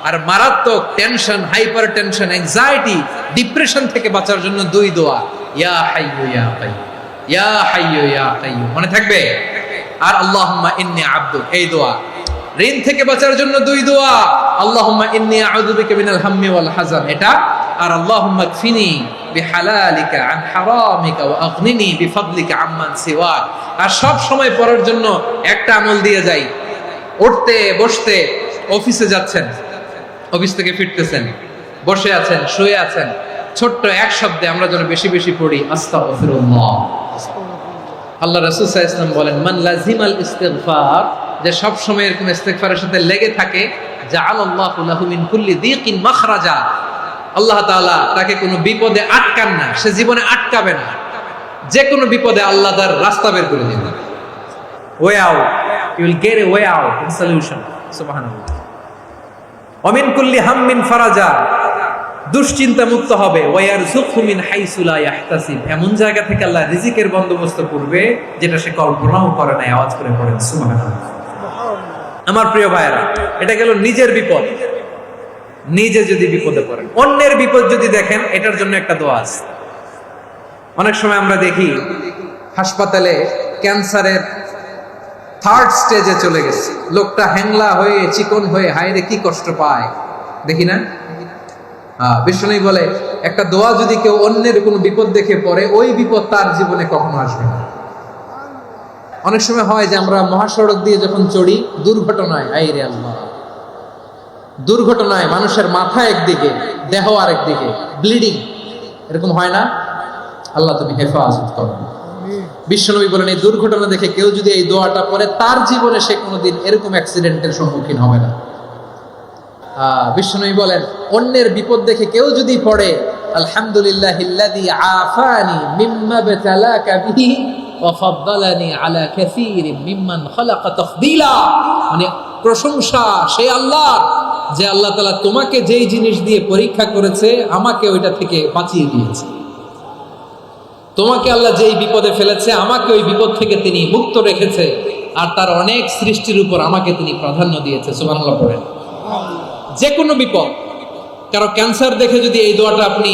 আর মারাত্মক tension, hyper tension, anxiety, depression থেকে বাঁচার জন্য দুই দোয়া, ইয়া হাইয়্যু ইয়া কাইয়্যুম, ইয়া হাইয়্যু ইয়া কাইয়্যুম, মনে থাকবে? আর আল্লাহুম্মা ইন্নী আবদুক, এই দোয়া। ঋণ থেকে বাঁচার জন্য দুই দোয়া, আল্লাহুম্মা ইন্নী আউযু বিকা মিনাল হাম্মি ওয়াল হাযান, এটা। আর আল্লাহুম্মা কফিনি বিহালালিকা আন হারামিকা ওয়া আগনিনি বিফাদলিকা আম্মান সিওয়াক। আর সব সময় পড়ার জন্য একটা আমল দিয়ে যাই, উঠতে বসতে, অফিসে যাচ্ছেন, অফিস থেকে ফিরতেছেন, বসে আছেন, শুয়ে আছেন, ছোট্ট এক শব্দে আমরা যেন বেশি বেশি পড়ি আস্তাগফিরুল্লাহ। আল্লাহ রাসূল সাল্লাল্লাহু আলাইহি ওয়াসাল্লাম বলেন, মান লাজিমাল ইস্তিগফার, যে সব সময় এরকম ইস্তিগফারের সাথে লেগে থাকে, জাআলাল্লাহু লাহু মিন কুল্লি দিকিন মাখরাজা, আল্লাহ তাআলা তাকে কোনো বিপদে আটকান না, সে জীবনে আটকাবে না, যে কোনো বিপদে আল্লাহ তার রাস্তা বের করে দিবেন। Way out, you will get a way out and solution. সুবহানাল্লাহ। ওয়া মিন কুল্লি হাম্মিন ফারাজা, দুশ্চিন্তা মুক্ত হবে। ওয়া ইয়ারযুকহু মিন হাইসু লা ইয়াহতাসিব, এমন জায়গা থেকে আল্লাহ রিজিকের বন্দোবস্ত করবে যেটা সে কল্পনাও করে না। আওয়াজ করে পড়েন সুবহানাল্লাহ। আমার প্রিয় ভাইরা, এটা গেল নিজের বিপদ। নিজে যদি বিপদে পড়েন, অন্যের বিপদ যদি দেখেন, এটার জন্য একটা দোয়া আছে। অনেক সময় আমরা দেখি হাসপাতালে ক্যান্সারের থার্ড স্টেজে চলে গেছে, লোকটা হ্যাংলা হয়ে চিকন হয়ে হায়রে কি কষ্ট পায়, দেখি না? বিষ্ণু বলে একটা দোয়া যদি কেউ অন্যের কোনো বিপদ দেখে পড়ে, ওই বিপদ তার জীবনে কখনো আসবে না। অনেক সময় হয় যে আমরা মহাসড়ক দিয়ে যখন চড়ি, দুর্ঘটনায়, আইরে আল্লাহ, দুর্ঘটনায় মানুষের মাথা একদিকে, দেহ আরেকদিকে, ব্লিডিং, এরকম হয় না? আল্লাহ তুমি হেফাজত করো। বিশ্বনবী বলেন, এই দুর্ঘটনা দেখে কেউ যদি এই দোয়াটা পড়ে, তার জীবনে সে কোনোদিন এরকম অ্যাক্সিডেন্টের সম্মুখীন হবে না। বিশ্বনবী বলেন, অন্যের বিপদ দেখে কেউ যদি পড়ে, আলহামদুলিল্লাহিল্লাযী আফানি মিম্মা বাতালাকা বিহি ওয়া ফাদ্দালানি আলা কাসীরিন মিম্মান খালাকা তাফদীলা, মানে প্রশংসা সেই আল্লাহ, যে আল্লাহ তাআলা তোমাকে যেই জিনিস দিয়ে পরীক্ষা করেছে, আমাকে ওইটা থেকে বাঁচিয়ে দিয়েছে। তোমাকে আল্লাহ যেই বিপদে ফেলেছে, আমাকে ওই বিপদ থেকে তিনি মুক্ত রেখেছে, আর তার অনেক সৃষ্টির উপর আমাকে তিনি প্রাধান্য দিয়েছে। সুবহানাল্লাহ পড়েন। যে কোনো বিপদ, কারো ক্যান্সার দেখে যদি এই দোয়াটা আপনি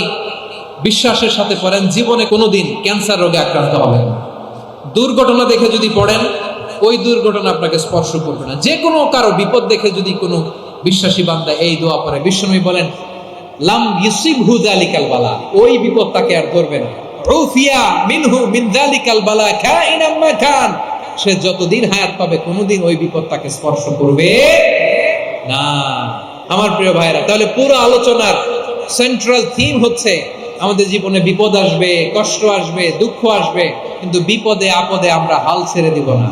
বিশ্বাসের সাথে পড়েন, জীবনে কোনোদিন ক্যান্সার রোগে আক্রান্ত হবেন না। দুর্ঘটনা দেখে যদি পড়েন, ওই দুর্ঘটনা আপনাকে স্পর্শ করবে না। যে কোনো কারো বিপদ দেখে যদি কোনো বিশ্বাসী বান্দা এই দোয়া পড়ে, বিশ্বনবী বলেন, লাম ইউসিবহু যালিকাল বালা, ওই বিপদ তাকে আর ধরবে না। উফিয়া মিনহু মিন যালিকাল বালা কাইনাম মা কান, সে যতদিন হায়াত পাবে কোনোদিন ওই বিপদ তাকে স্পর্শ করবে না। আমার প্রিয় ভাইরা, তাহলে পুরো আলোচনার সেন্ট্রাল থিম হচ্ছে, আমাদের জীবনে বিপদ আসবে, কষ্ট আসবে, দুঃখ আসবে, কিন্তু বিপদে আপদে আমরা হাল ছেড়ে দিব না,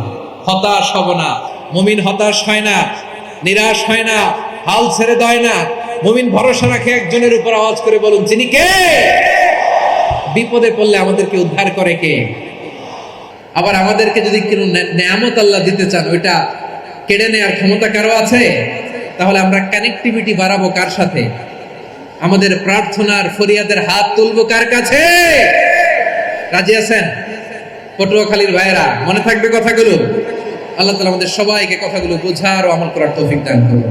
হতাশ হব না। মুমিন হতাশ হয় না, নিরাশ হয় না, হাল ছেড়ে দেয় না। মুমিন ভরসা রাখে একজনের উপর। আওয়াজ করে বলুন, যিনি কে? বিপদে পড়লে আমাদেরকে উদ্ধার করে কে? আবার আমাদেরকে যদি কোনো নেয়ামত আল্লাহ দিতে চান, ওইটা কেড়ে নেওয়ার ক্ষমতা কারো আছে? তাহলে আমরা কানেক্টিভিটি বাড়াবো কার সাথে? আমাদের প্রার্থনার ফরিয়াদের হাত তুলবো কার কাছে? রাজি আছেন? পটুয়াখালীর ভাইয়েরা, মনে থাকবে কথাগুলো। আল্লাহ তাআলা আমাদের সবাইকে কথাগুলো বোঝার ও আমল করার তৌফিক দান করুন।